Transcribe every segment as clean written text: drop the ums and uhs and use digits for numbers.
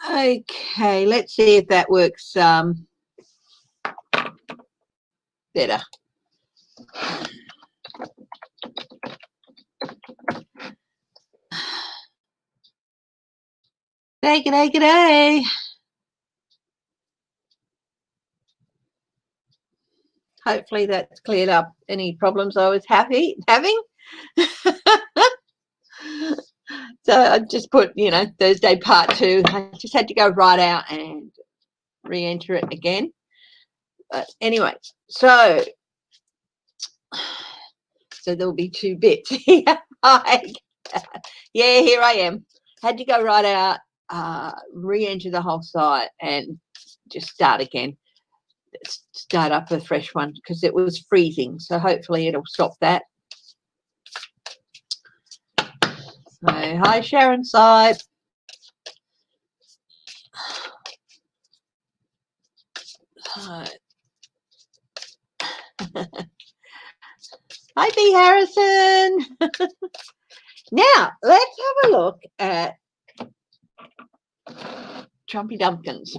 Okay, let's see if that works better. G'day. Hopefully that's cleared up any problems I was having. So I just put, Thursday part 2. I just had to go right out and re-enter it again. But anyway, so there'll be 2 bits here. Yeah, here I am. Had to go right out, re-enter the whole site and just start again. Start up a fresh one because it was freezing. So hopefully it'll stop that. So, hi, Sharon Side. Hi, B. Harrison. Now, let's have a look at Trumpy Dumpkins.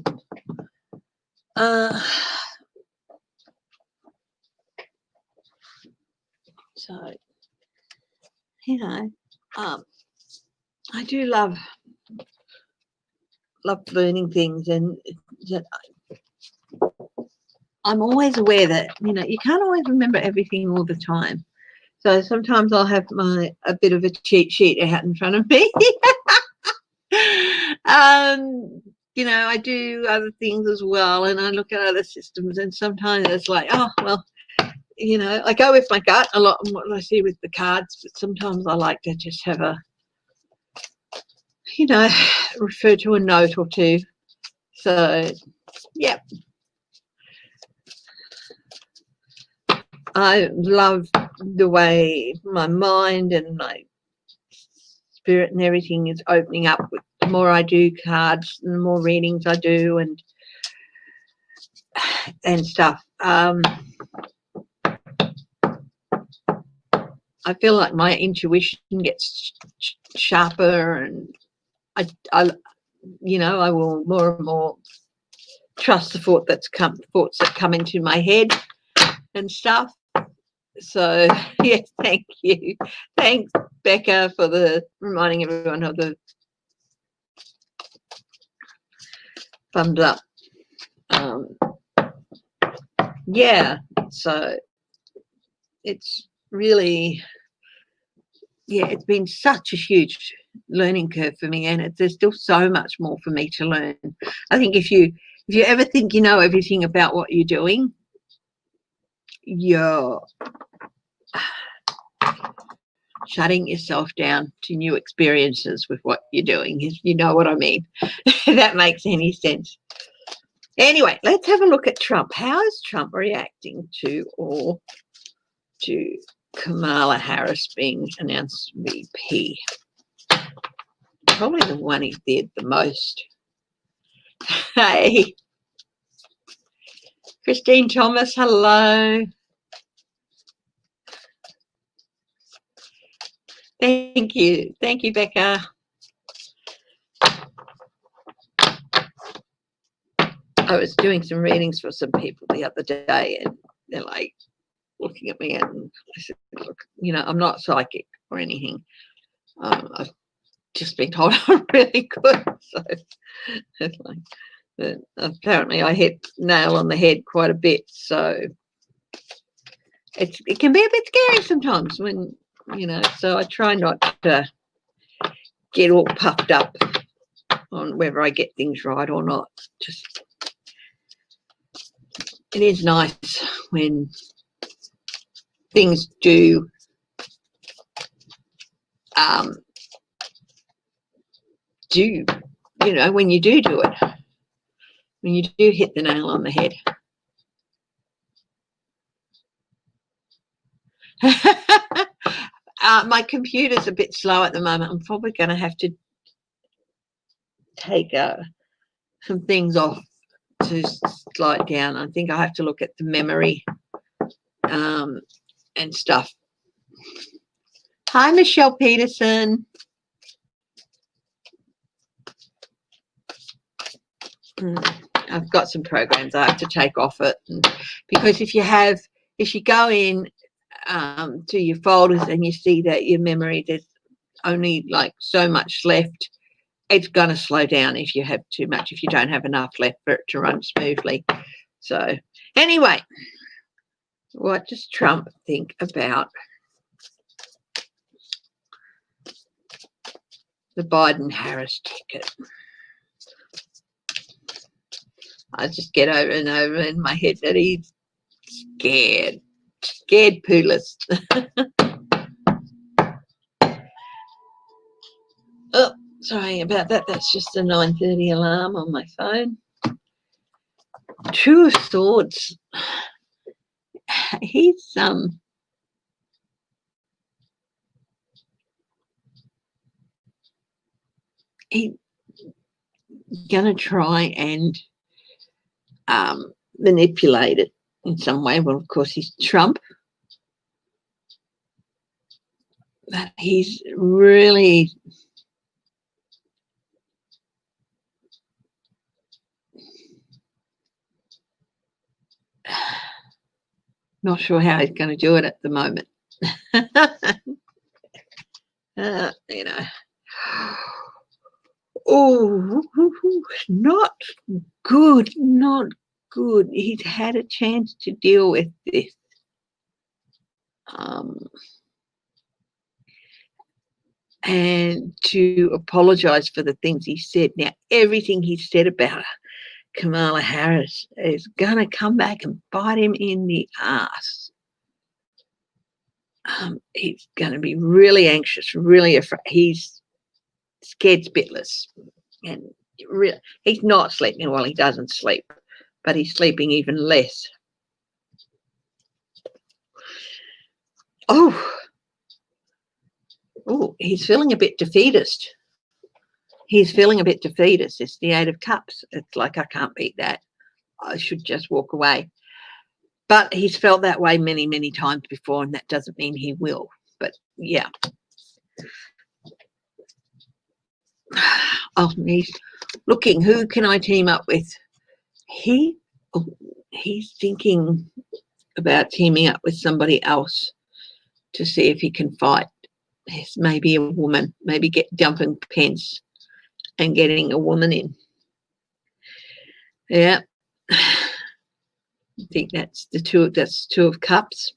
So, I do love learning things, and I'm always aware that, you can't always remember everything all the time. So sometimes I'll have a bit of a cheat sheet out in front of me. I do other things as well, and I look at other systems, and sometimes it's like, oh, well, I go with my gut a lot on what I see with the cards, but sometimes I like to just have refer to a note or two. So, yeah. I love the way my mind and my spirit and everything is opening up. The more I do cards, the more readings I do and stuff. I feel like my intuition gets sharper, and I will more and more trust the thoughts that come into my head and stuff. So, yes, thank you. Thanks, Becca, for reminding everyone of the thumbs up. Yeah, so it's really, it's been such a huge learning curve for me, and there's still so much more for me to learn. I think if you ever think you know everything about what you're doing, you're shutting yourself down to new experiences with what you're doing, if you know what I mean. If that makes any sense. Anyway, let's have a look at Trump. How is Trump reacting to Kamala Harris being announced VP? Probably the one he did the most. Hey, Christine Thomas, hello. Thank you, Becca. I was doing some readings for some people the other day, and they're like looking at me, and I said, look, I'm not psychic or anything. I've just been told I'm really good. So it's like, but apparently I hit nail on the head quite a bit. So it can be a bit scary sometimes when, so I try not to get all puffed up on whether I get things right or not. Just, it is nice when things do when you do it, when you do hit the nail on the head. My computer's a bit slow at the moment. I'm probably going to have to take some things off to slide down. I think I have to look at the memory and stuff. Hi, Michelle Peterson. I've got some programs I have to take off it, because if you go in to your folders and you see that your memory, there's only like so much left, it's going to slow down if you have too much, if you don't have enough left for it to run smoothly. So anyway, what does Trump think about the Biden-Harris ticket? I just get over and over in my head that he's scared pooless. Oh, sorry about that. That's just a 9:30 alarm on my phone. Two of Swords. He's gonna try and manipulate it in some way. Well, of course, he's Trump, but he's really not sure how he's going to do it at the moment. You know. Oh, not good, not good. He's had a chance to deal with this. And to apologise for the things he said. Now, everything he said about Kamala Harris is going to come back and bite him in the ass. He's going to be really anxious, really afraid. He's scared spitless. And really, he's not sleeping. Well, he doesn't sleep, but he's sleeping even less. Oh, he's feeling a bit defeatist. He's feeling a bit defeatist. It's the 8 of Cups. It's like, I can't beat that. I should just walk away. But he's felt that way many, many times before, and that doesn't mean he will. But yeah. Oh, he's looking, who can I team up with? He's thinking about teaming up with somebody else to see if he can fight. Yes, maybe a woman, maybe dumping Pence and getting a woman in. Yeah. I think that's Two of Cups.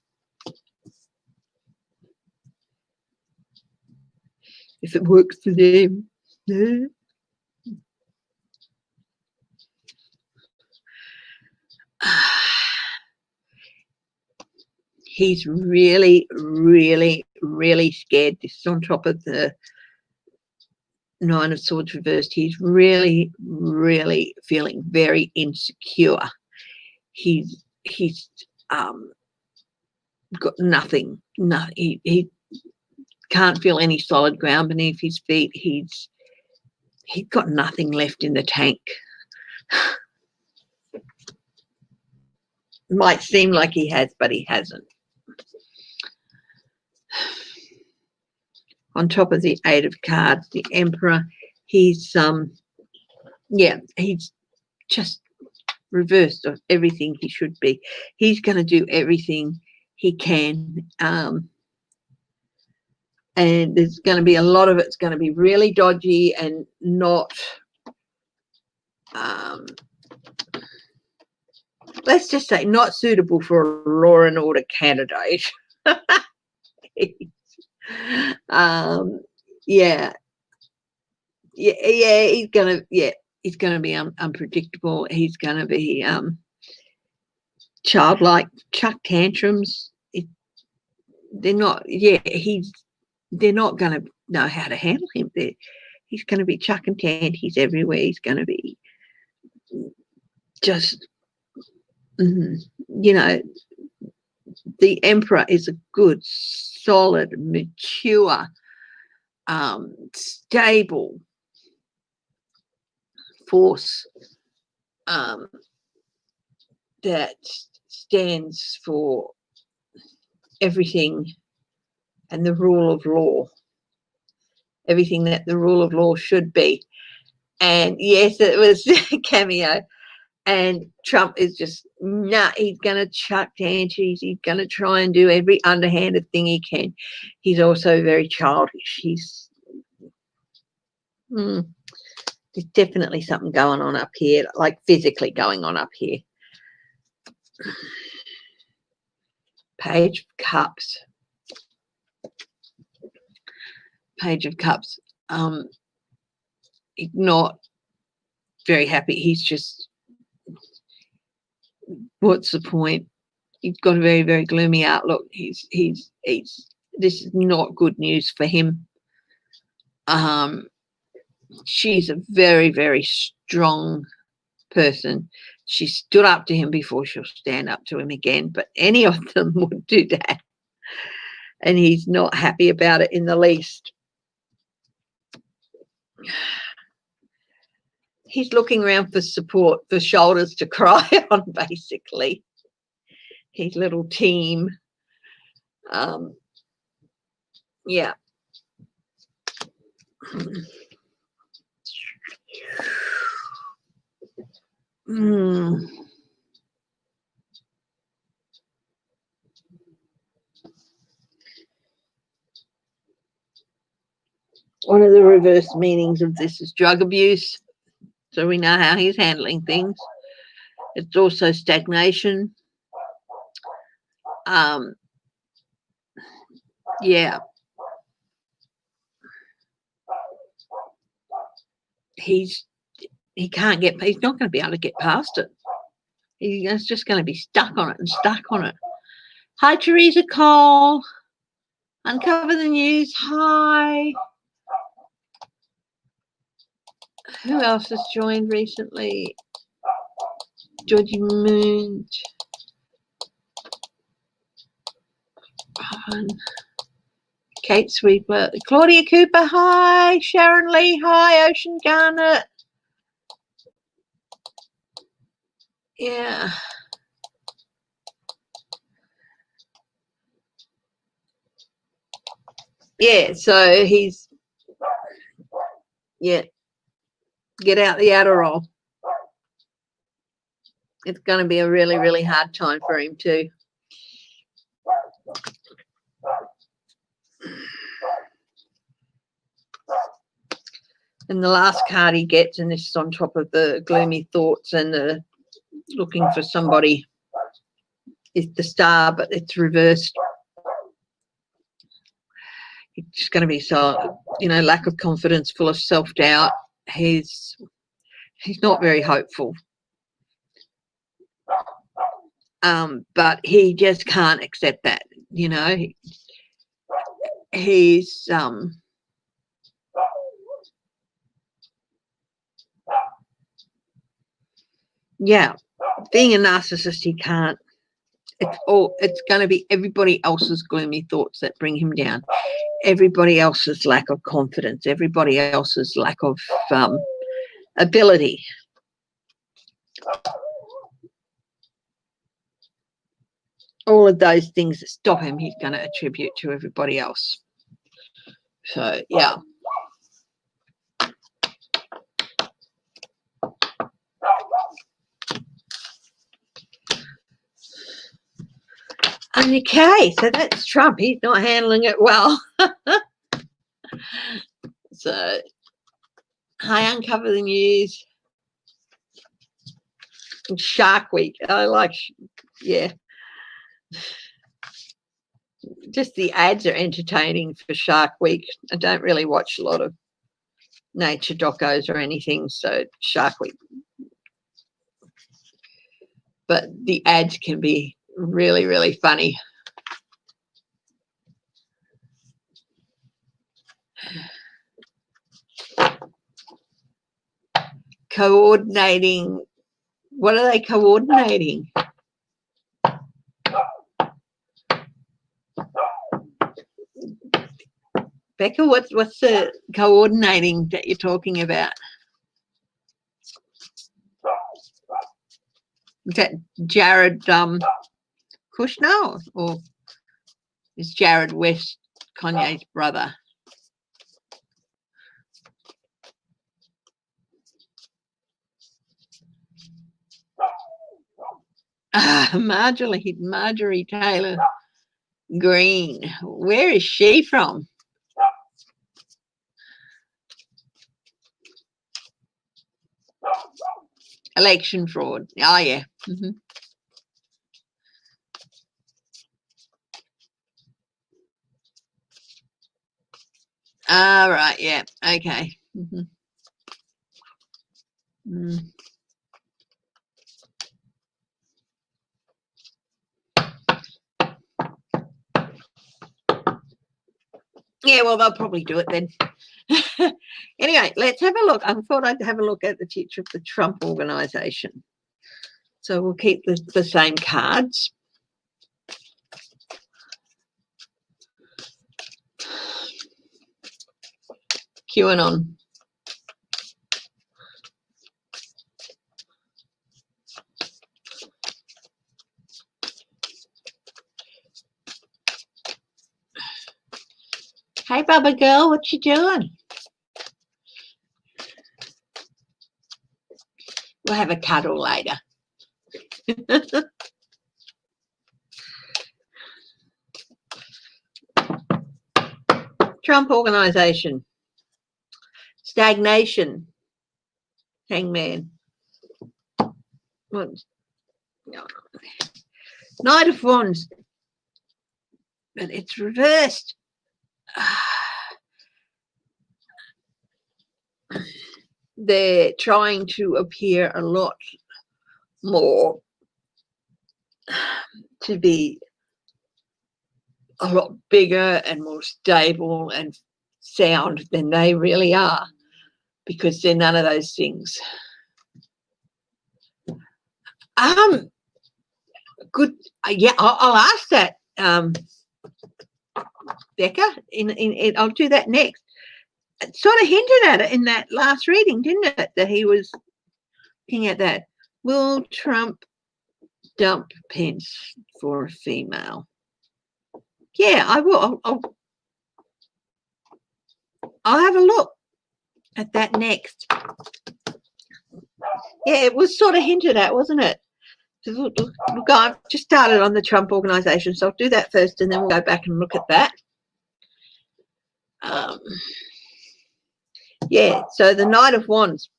If it works for them. Yeah. He's really, really, really scared. This is on top of the 9 of Swords reversed. He's really, really feeling very insecure. He's got nothing. He can't feel any solid ground beneath his feet. He's got nothing left in the tank. Might seem like he has, but he hasn't. On top of the 8 of Cards, the Emperor, he's he's just reversed of everything he should be. He's going to do everything he can, and there's going to be a lot of it's going to be really dodgy and not let's just say not suitable for a law and order candidate. He's gonna be unpredictable. He's gonna be childlike, chuck tantrums. They're not gonna know how to handle him. He's gonna be chucking tantrums. He's everywhere. He's gonna be just the Emperor is a good, solid, mature, stable force that stands for everything and the rule of law, everything that the rule of law should be. And yes, it was a cameo. And Trump is just, nah, he's going to chuck tantrums. He's going to try and do every underhanded thing he can. He's also very childish. There's definitely something going on up here, like physically going on up here. Page of Cups. Page of Cups. He's not very happy. He's just, what's the point? He's got a very, very gloomy outlook. He's this is not good news for him. She's a very, very strong person. She stood up to him before she'll stand up to him again, but any of them would do that. And he's not happy about it in the least. He's looking around for support, for shoulders to cry on, basically. His little team. Yeah. One of the reverse meanings of this is drug abuse. So we know how he's handling things. It's also stagnation. Yeah. He's not going to be able to get past it. He's just going to be stuck on it and stuck on it. Hi, Teresa Cole. Uncover the News. Hi. Who else has joined recently? Georgie Moon. Kate Sweeper. Claudia Cooper. Hi. Sharon Lee. Hi. Ocean Garnett. Yeah. Yeah, so he's, yeah, get out the Adderall. It's going to be a really, really hard time for him too. And the last card he gets, and this is on top of the gloomy thoughts and the looking for somebody, is the Star, but it's reversed. It's just going to be so, lack of confidence, full of self-doubt. He's not very hopeful. But he just can't accept that, he's yeah, being a narcissist, he can't. It's going to be everybody else's gloomy thoughts that bring him down, everybody else's lack of confidence, everybody else's lack of ability. All of those things that stop him, he's going to attribute to everybody else. So, yeah. Okay, so that's Trump. He's not handling it well. So, hi, Uncover the News. Shark Week. I like, yeah. Just the ads are entertaining for Shark Week. I don't really watch a lot of nature docos or anything, so Shark Week. But the ads can be really, really funny. Coordinating. What are they coordinating? Becca, what's the coordinating that you're talking about? Is that Jared Kushner, or is Jared West Kanye's brother? Marjorie Taylor Greene. Where is she from? Election fraud. Oh, yeah. Ah, right. Yeah. Okay. Yeah, well, they'll probably do it then. Anyway, let's have a look. I thought I'd have a look at the future of the Trump organization. So we'll keep the same cards. QAnon. Hey, Bubba girl, what you doing? We'll have a cuddle later. Trump organization. Stagnation. Hangman. Knight of Wands. But it's reversed. They're trying to appear a lot more to be a lot bigger and more stable and sound than they really are, because they're none of those things. Good. Yeah, I'll ask that, Becca. I'll do that next. It sort of hinted at it in that last reading, didn't it? That he was looking at that. Will Trump dump Pence for a female? Yeah, I will. I'll have a look at that next. Yeah, it was sort of hinted at, wasn't it? Look, I've just started on the Trump organization, so I'll do that first and then we'll go back and look at that. Yeah, so the Knight of Wands,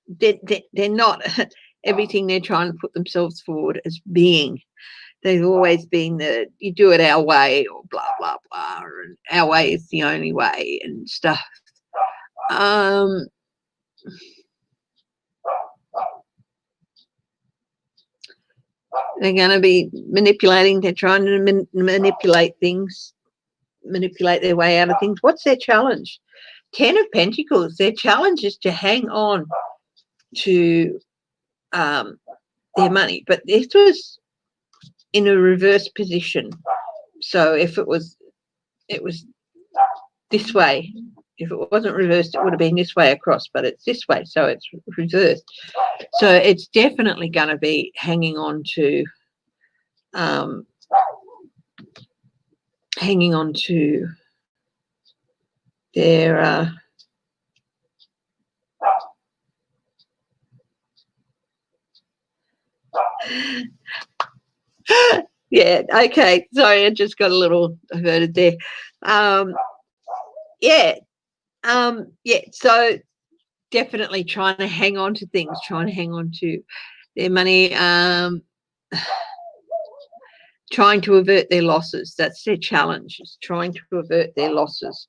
they're not everything they're trying to put themselves forward as being. They've always been you do it our way, or blah, blah, blah, and our way is the only way and stuff. They're going to be manipulating. They're trying to manipulate things, manipulate their way out of things. What's their challenge? 10 of Pentacles. Their challenge is to hang on to their money. But this was in a reverse position. So if it was this way. If it wasn't reversed, it would have been this way across, but it's this way, so it's reversed. So it's definitely going to be hanging on to their yeah, okay, sorry, I just got a little averted there. Yeah, so definitely trying to hang on to things, trying to hang on to their money, trying to avert their losses. That's their challenge, is trying to avert their losses.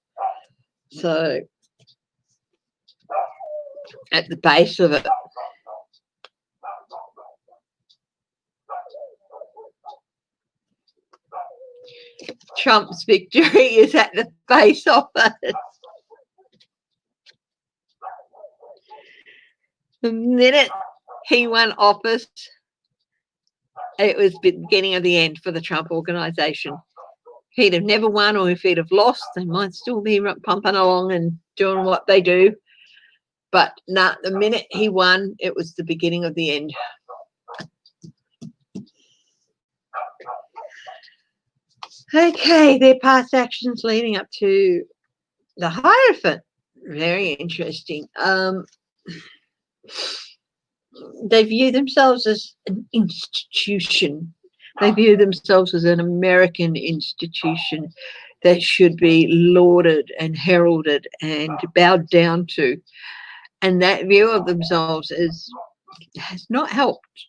So at the base of it, Trump's victory is at the base of it. The minute he won office, it was the beginning of the end for the Trump organization. If he'd have never won, or if he'd have lost, they might still be pumping along and doing what they do. But no, the minute he won, it was the beginning of the end. Okay, their past actions leading up to the Hierophant. Very interesting. They view themselves as an institution. They view themselves as an American institution that should be lauded and heralded and bowed down to. And that view of themselves has not helped.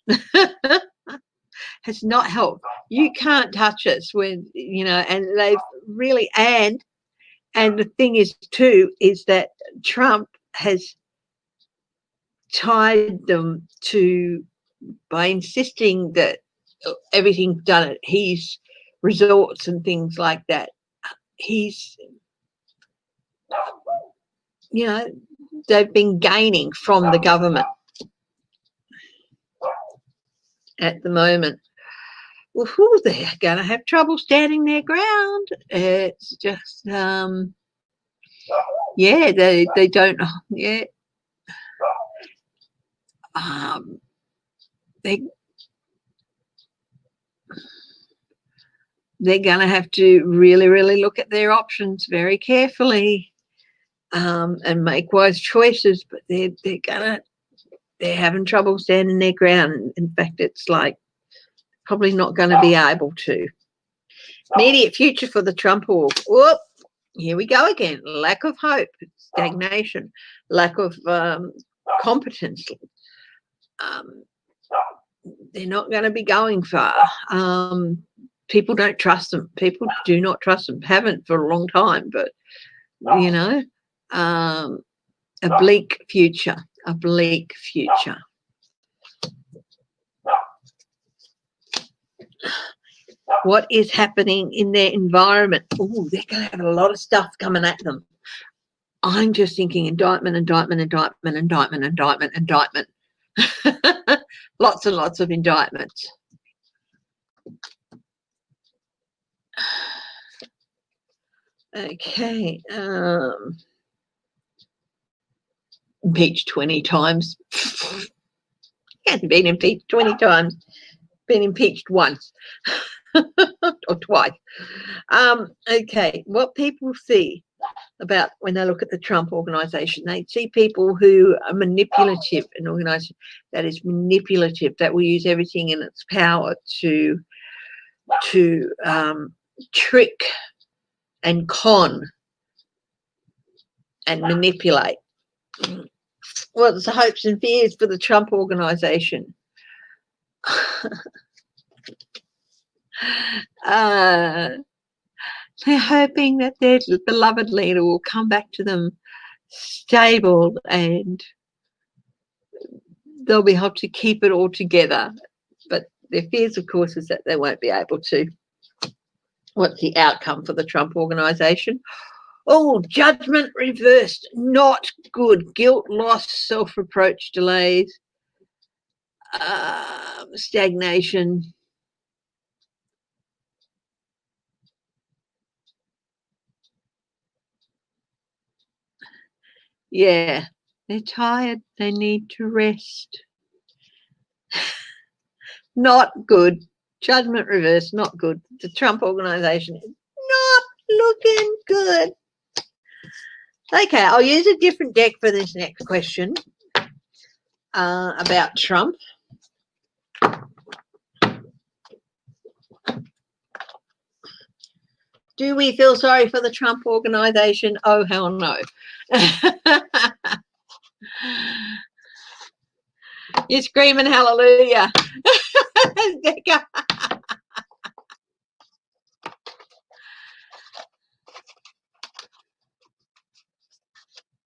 Has not helped. You can't touch us when, and they've really, and the thing is too, is that Trump has tied them to, by insisting that everything's done at his resorts and things like that. He's, they've been gaining from the government at the moment. Well, they're going to have trouble standing their ground. It's just, they don't, they're going to have to really, really look at their options very carefully, and make wise choices. But they're having trouble standing their ground. In fact, it's like probably not going to be able to. Immediate future for the Trump org. Whoop, here we go again. Lack of hope, stagnation, lack of competence. They're not going to be going far. People don't trust them. People do not trust them. Haven't for a long time, but a bleak future. A bleak future. What is happening in their environment? Oh, they're going to have a lot of stuff coming at them. I'm just thinking indictment, indictment, indictment, indictment, indictment, indictment. Lots and lots of indictments. Okay. Impeached 20 times. He hasn't been impeached 20 times. Been impeached once. Or twice. Okay, what people see about when they look at the Trump organization, they see people who are manipulative, an organization that is manipulative, that will use everything in its power to trick and con and manipulate. What's the hopes and fears for the Trump organization? They're hoping that their beloved leader will come back to them stable and they'll be able to keep it all together. But their fears, of course, is that they won't be able to. What's the outcome for the Trump organization? Oh, judgment reversed. Not good. Guilt, loss, self-reproach, delays, stagnation. Yeah, they're tired. They need to rest. Not good. Judgment reversed, not good. The Trump organization is not looking good. Okay, I'll use a different deck for this next question about Trump. Do we feel sorry for the Trump organization? Oh, hell no. You're screaming hallelujah.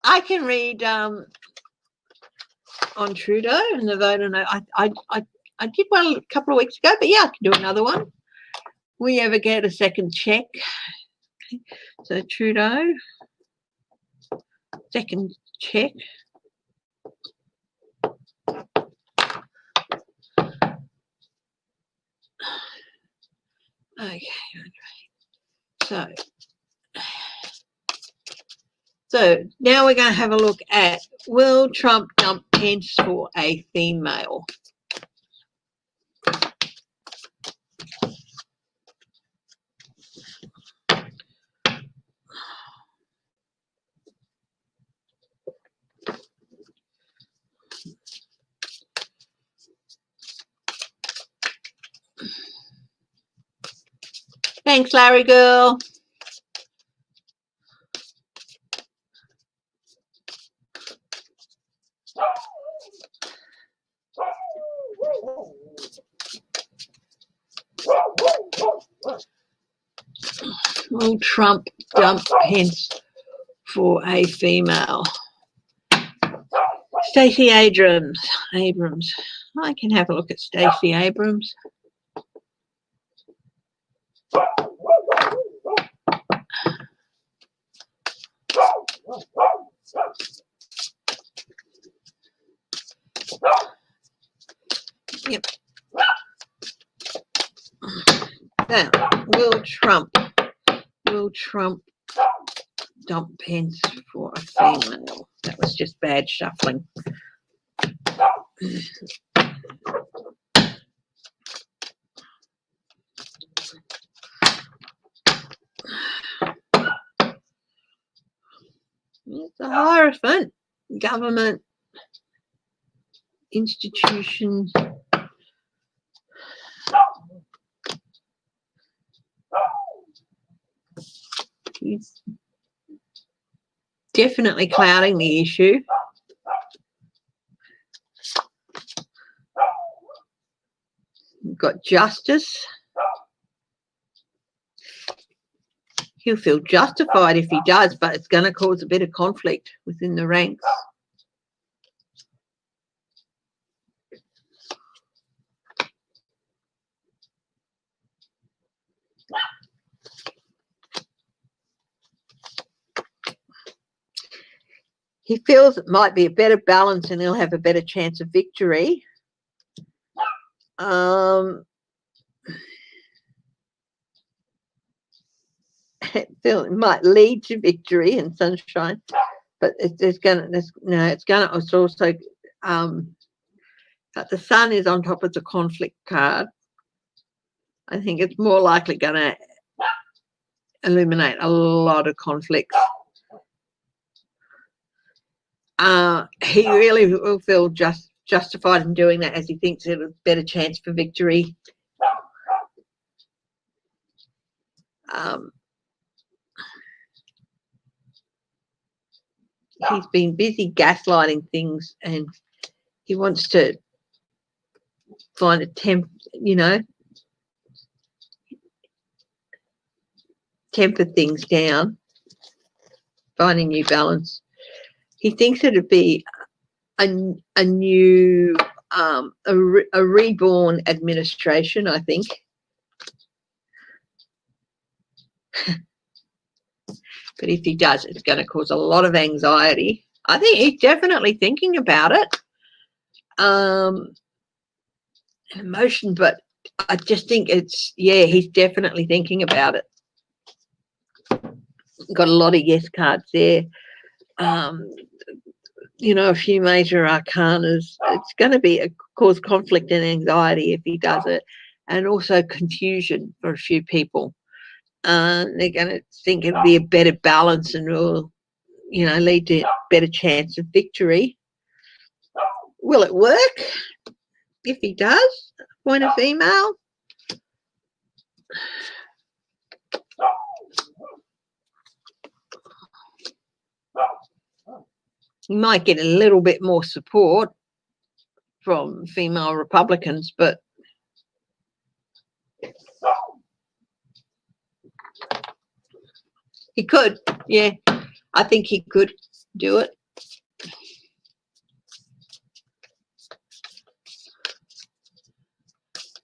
I can read on Trudeau and the vote on. I did one a couple of weeks ago, but yeah, I can do another one. We ever get a second check? So Trudeau, second check. Okay. So now we're going to have a look at, will Trump dump Pence for a female? Thanks, Larry girl. Will Trump dump Pence for a female? Stacey Abrams. I can have a look at Stacey Abrams. Yep. Now, will Trump dump Pence for a female? That was just bad shuffling. It's a Hierophant. Government, institutions. He's definitely clouding the issue. We've got justice. He'll feel justified if he does, but it's going to cause a bit of conflict within the ranks. He feels it might be a better balance and he'll have a better chance of victory. It might lead to victory and sunshine, but it's also but the sun is on top of the conflict card. I think it's more likely going to illuminate a lot of conflicts. He really will feel justified in doing that, as he thinks it's a better chance for victory. He's been busy gaslighting things, and he wants to find a temper things down, find a new balance. He thinks it'd be a new, a reborn administration, I think. But if he does, it's going to cause a lot of anxiety. I think he's definitely thinking about it. Emotion, but I just think he's definitely thinking about it. Got a lot of yes cards there. A few major arcanas. It's going to cause conflict and anxiety if he does it, and also confusion for a few people. They're going to think it'll be a better balance and will, lead to a better chance of victory. Will it work? If he does, appoint a female. He might get a little bit more support from female Republicans, but he could. Yeah, I think he could do it.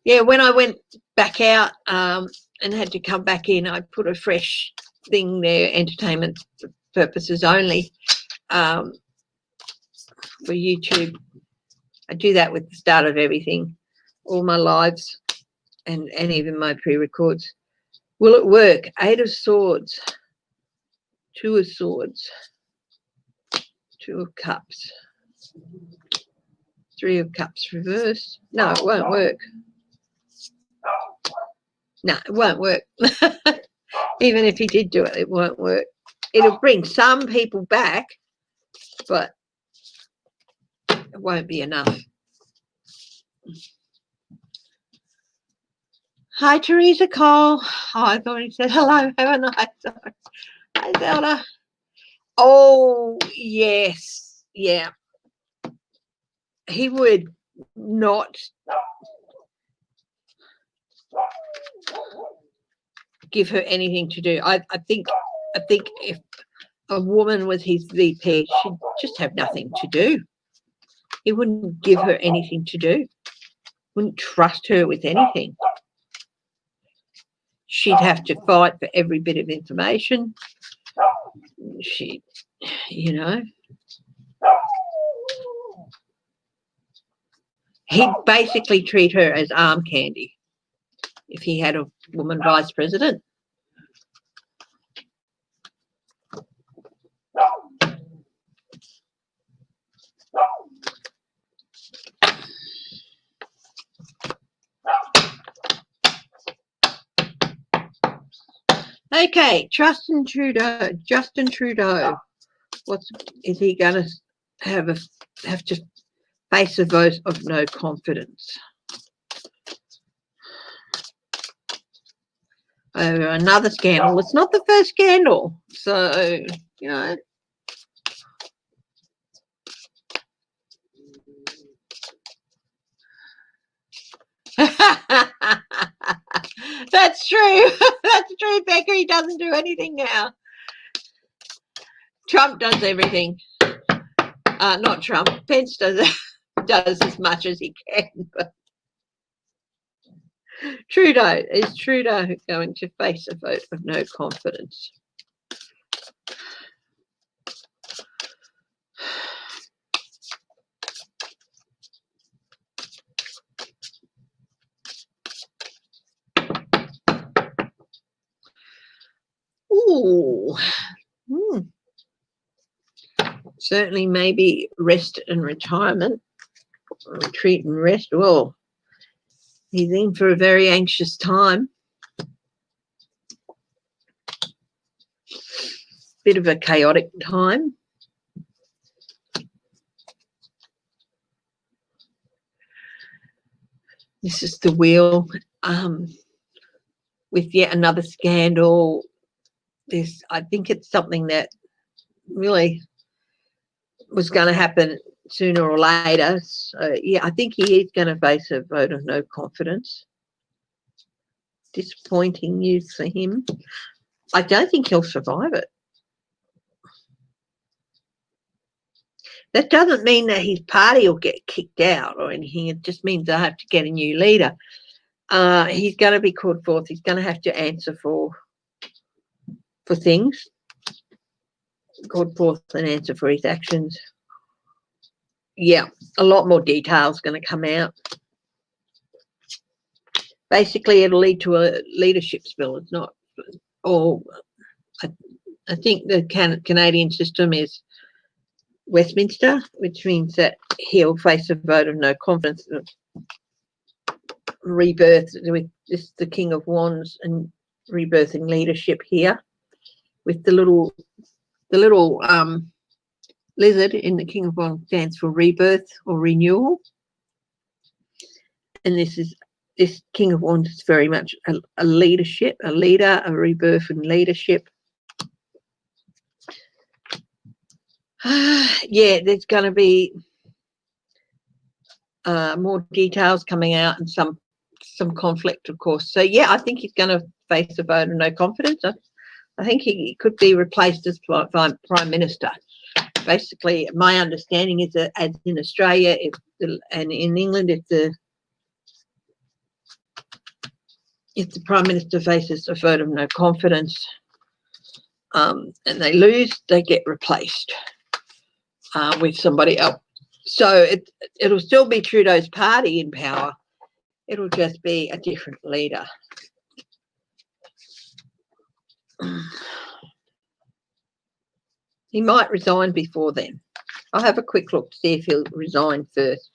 Yeah, when I went back out and had to come back in, I put a fresh thing there, entertainment purposes only, for YouTube. I do that with the start of everything, all my lives and even my pre-records. Will it work? 8 of Swords, 2 of Swords, 2 of Cups, 3 of Cups reversed. No, it won't work. No, it won't work. Even if he did do it, it won't work. It'll bring some people back, but it won't be enough. Hi, Teresa Cole. Oh, I thought he said hello. Have a nice time. Hi, Zelda. Oh, yes. Yeah. He would not give her anything to do. I think if a woman was his VP, she'd just have nothing to do. He wouldn't give her anything to do. Wouldn't trust her with anything. She'd have to fight for every bit of information. She, you know, he'd basically treat her as arm candy if he had a woman vice president. Okay, Justin Trudeau. Is he going to have to face a vote of no confidence over another scandal? It's not the first scandal, so you know. That's true. That's true, Becca. He doesn't do anything now. Trump does everything. Not Trump. Pence does as much as he can. But Trudeau going to face a vote of no confidence? Ooh. Certainly maybe rest and retirement, retreat and rest. Well, he's in for a very anxious time. Bit of a chaotic time. This is the wheel with yet another scandal. I think it's something that really was going to happen sooner or later. So, yeah, I think he is going to face a vote of no confidence. Disappointing news for him. I don't think he'll survive it. That doesn't mean that his party will get kicked out or anything. It just means they'll have to get a new leader. He's going to be called forth. He's going to have to answer for things. Called forth and answer for his actions. Yeah, a lot more details going to come out. Basically, it'll lead to a leadership spill. It's not, or I think the Canadian system is Westminster, which means that he'll face a vote of no confidence. Rebirth with this, the King of Wands, and rebirthing leadership here with the little lizard in the King of Wands stands for rebirth or renewal, and this King of Wands is very much a leadership, a leader, a rebirth and leadership. Yeah, there's going to be more details coming out and some conflict, of course. So yeah, I think he's going to face a vote of no confidence. I think he could be replaced as Prime Minister. Basically, my understanding is that, as in Australia and in England, if the Prime Minister faces a vote of no confidence and they lose, they get replaced with somebody else. So it'll still be Trudeau's party in power. It'll just be a different leader. He might resign before then. I'll have a quick look to see if he'll resign first.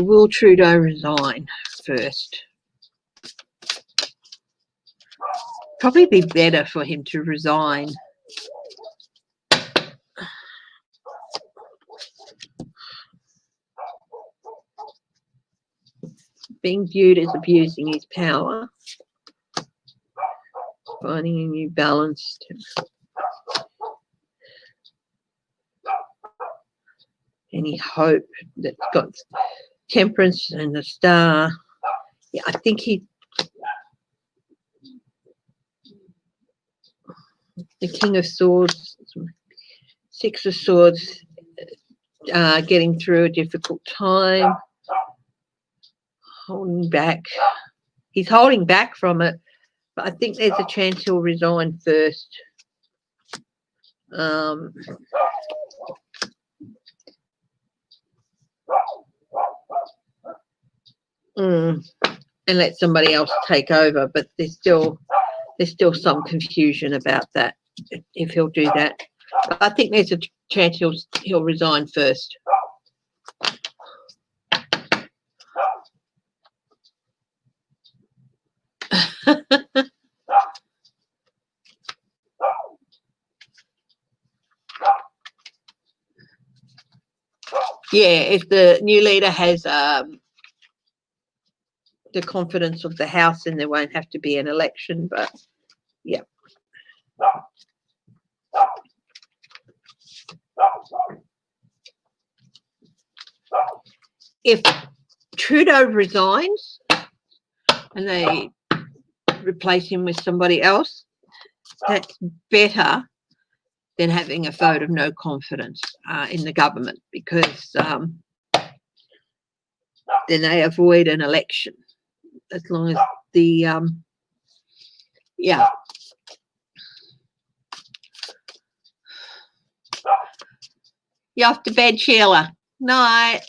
Will Trudeau resign first? Probably be better for him to resign. Being viewed as abusing his power. Finding a new balance. Any hope that's got temperance and the star. Yeah, I think the King of Swords, Six of Swords, getting through a difficult time, holding back. He's holding back from it, but I think there's a chance he'll resign first. And let somebody else take over, but there's still some confusion about that, if he'll do that. But I think there's a chance he'll resign first. Yeah, if the new leader has the confidence of the House, then there won't have to be an election, but yeah. If Trudeau resigns and they replace him with somebody else, that's better than having a vote of no confidence in the government, because then they avoid an election, as long as the yeah. You off to bed, Sheila? Night.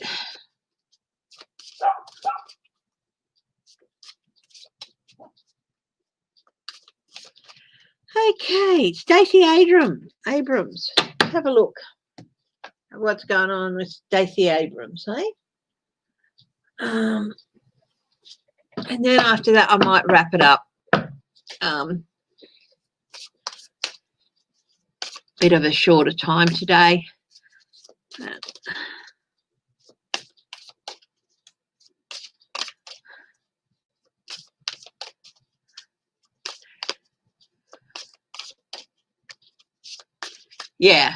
Okay, Stacey Abrams. Have a look at what's going on with Stacey Abrams, eh? And then after that, I might wrap it up. Bit of a shorter time today. Yeah.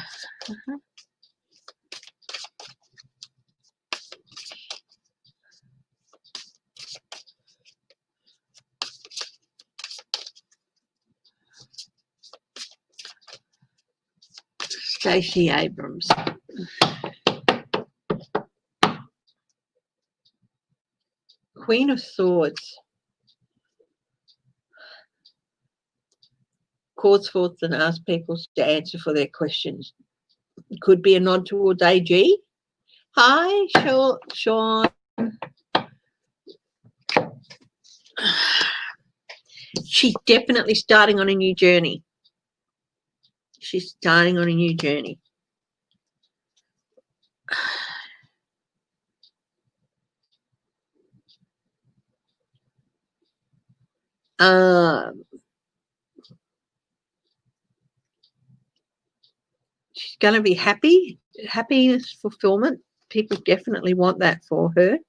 Stacey Abrams. Queen of Swords. Calls forth and asks people to answer for their questions. Could be a nod towards AG. Hi, Sean. She's definitely starting on a new journey. She's starting on a new journey. She's going to be happy. Happiness, fulfillment. People definitely want that for her.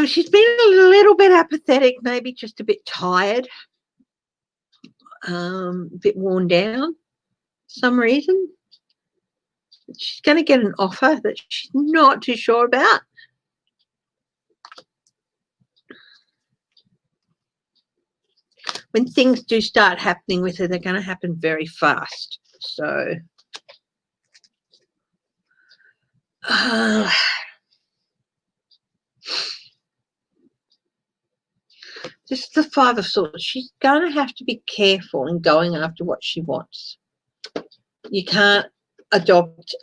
She's been a little bit apathetic, maybe just a bit tired, a bit worn down for some reason. She's going to get an offer that she's not too sure about. When things do start happening with her, they're going to happen very fast. So, this is the Five of Swords. She's going to have to be careful in going after what she wants. You can't adopt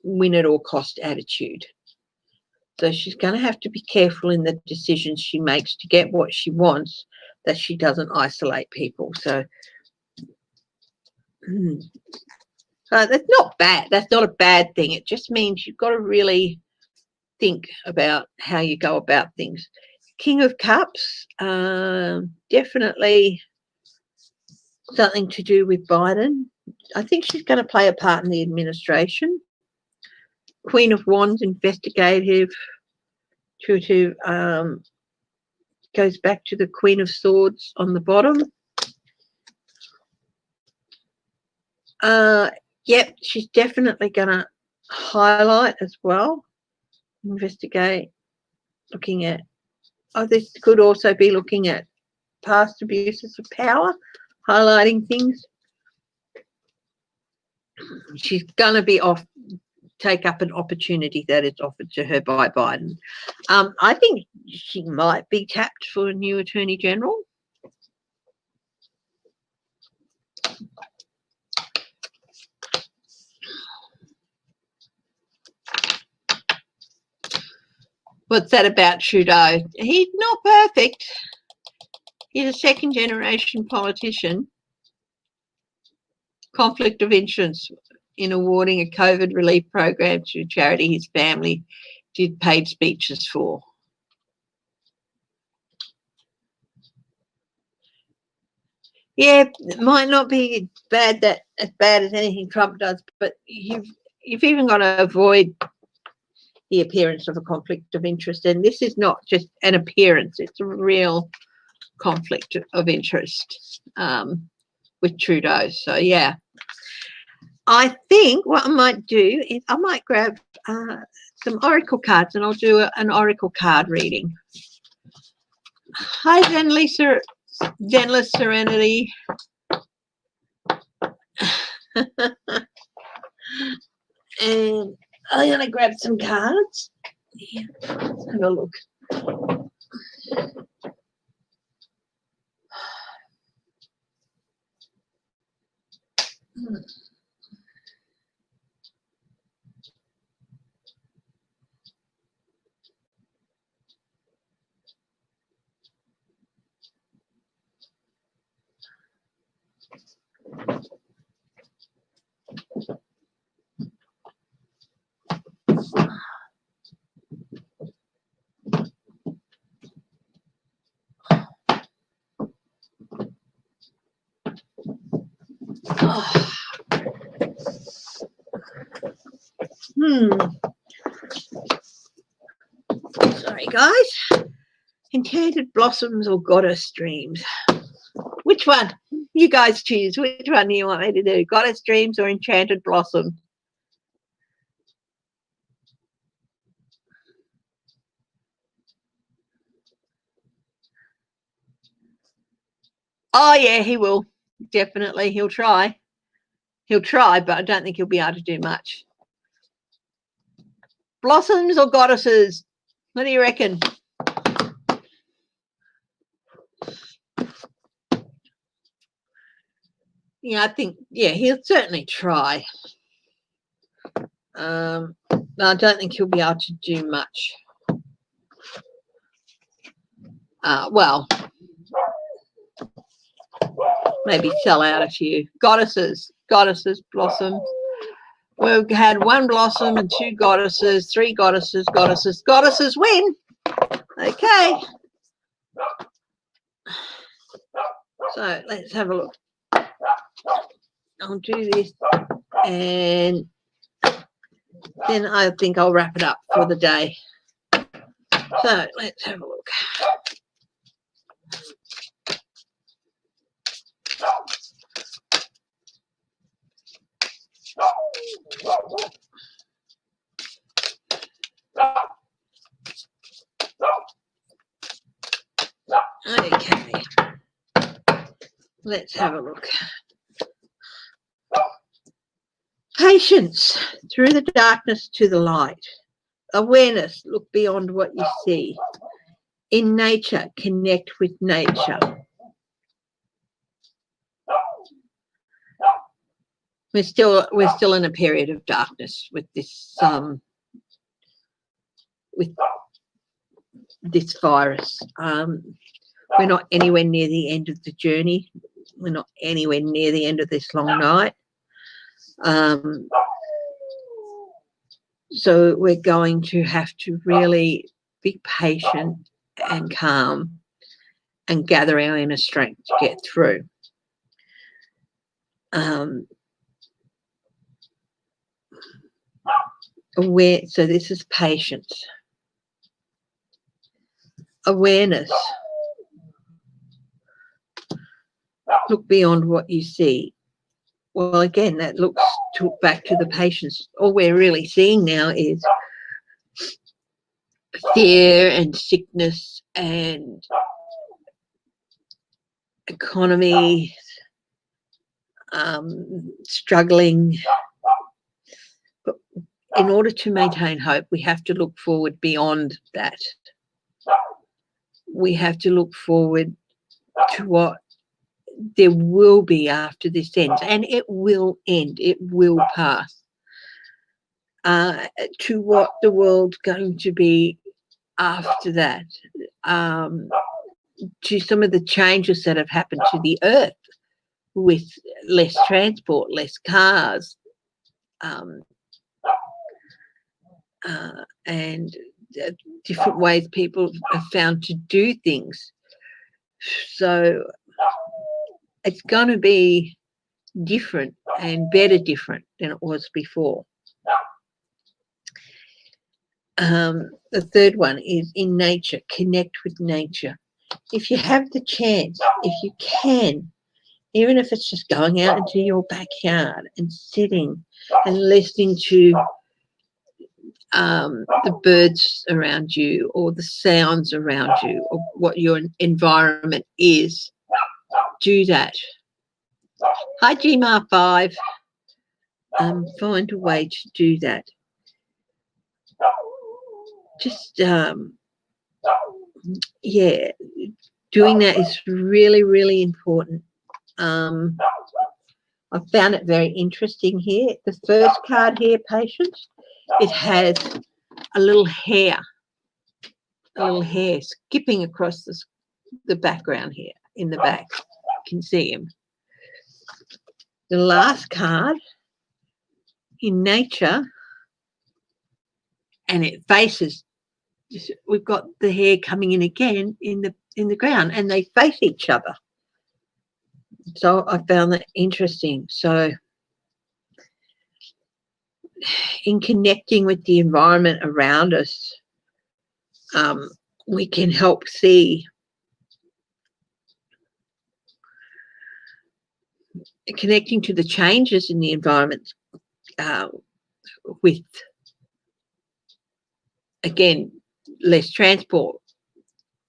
win at all cost attitude. So she's going to have to be careful in the decisions she makes to get what she wants, that she doesn't isolate people. So, that's not bad. That's not a bad thing. It just means you've got to really think about how you go about things. King of Cups, definitely something to do with Biden. I think she's going to play a part in the administration. Queen of Wands, investigative, goes back to the Queen of Swords on the bottom. Yep, she's definitely going to highlight as well. Investigate, looking at, this could also be looking at past abuses of power, highlighting things. She's going to be take up an opportunity that is offered to her by Biden. I think she might be tapped for a new Attorney General. What's that about Trudeau? He's not perfect. He's a second-generation politician. Conflict of interest in awarding a COVID relief program to a charity his family did paid speeches for. Yeah, it might not be as bad as anything Trump does, but you've even got to avoid the appearance of a conflict of interest. And this is not just an appearance, it's a real conflict of interest with Trudeau. So, yeah. I think what I might do is I might grab some oracle cards and I'll do an oracle card reading. Hi, Zenless Serenity. And I'm going to grab some cards. Yeah, let's have a look. Sorry, guys. Enchanted Blossoms or Goddess Dreams? Which one? You guys choose. Which one do you want me to do? Goddess Dreams or Enchanted Blossom? Oh, yeah, he will. Definitely. He'll try. He'll try, but I don't think he'll be able to do much. Blossoms or goddesses? What do you reckon? Yeah, I think, yeah, he'll certainly try. I don't think he'll be able to do much. Well, maybe sell out a few. Goddesses, blossoms. We've had one blossom and two goddesses, three goddesses. Goddesses win. Okay. So let's have a look. I'll do this and then I think I'll wrap it up for the day. So let's have a look. Okay. Let's have a look. Patience, through the darkness to the light. Awareness, look beyond what you see. In nature, connect with nature. We're still in a period of darkness with this with this virus. We're not anywhere near the end of the journey. We're not anywhere near the end of this long night. So we're going to have to really be patient and calm and gather our inner strength to get through. So this is patience. Awareness. Look beyond what you see. Well, again, that looks back to the patience. All we're really seeing now is fear and sickness and economy, struggling. But in order to maintain hope, we have to look forward beyond that. We have to look forward to what there will be after this ends, and it will end, it will pass, to what the world's going to be after that, to some of the changes that have happened to the earth with less transport, less cars, and different ways people have found to do things. So it's going to be different and better different than it was before. The third one is in nature. Connect with nature. If you have the chance, if you can, even if it's just going out into your backyard and sitting and listening to the birds around you or the sounds around you or what your environment is, do that. Hi, GMR5. Find a way to do that. Just, yeah, doing that is really, really important. I found it very interesting here. The first card here, Patience, it has a little hare skipping across the background here in the back. You can see him. The last card, in nature, and it faces, we've got the hare coming in again in the ground, and they face each other. So I found that interesting. So in connecting with the environment around us, we can help see, connecting to the changes in the environment, with, again, less transport,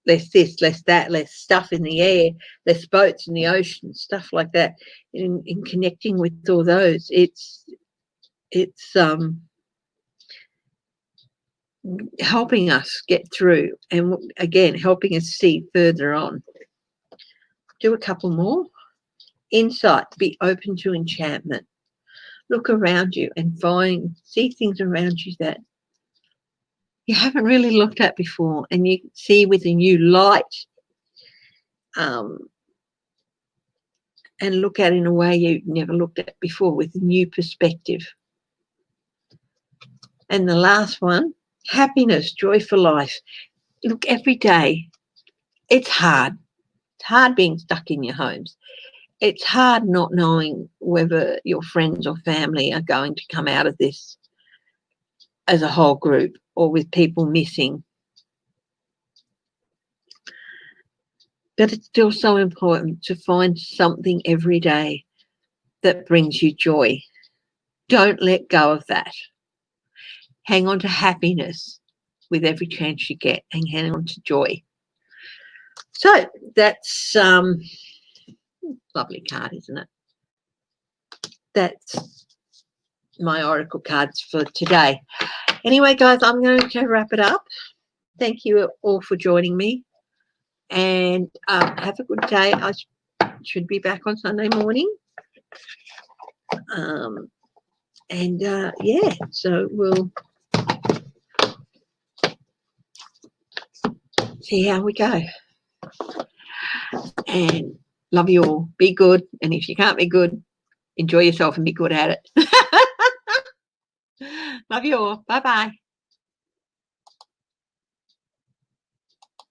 less this, less that, less stuff in the air, less boats in the ocean, stuff like that. In connecting with all those, it's helping us get through, and again, helping us see further on. Do a couple more. Insight. Be open to enchantment. Look around you and see things around you that you haven't really looked at before, and you see with a new light, and look at it in a way you never looked at before, with a new perspective. And the last one, happiness, joy for life. Look, every day, it's hard. It's hard being stuck in your homes. It's hard not knowing whether your friends or family are going to come out of this as a whole group or with people missing. But it's still so important to find something every day that brings you joy. Don't let go of that. Hang on to happiness with every chance you get, and hang on to joy. So that's lovely card, isn't it? That's my oracle cards for today. Anyway, guys, I'm going to wrap it up. Thank you all for joining me, and have a good day. I should be back on Sunday morning. Yeah, so we'll see how we go. And love you all. Be good. And if you can't be good, enjoy yourself and be good at it. Love you all. Bye-bye.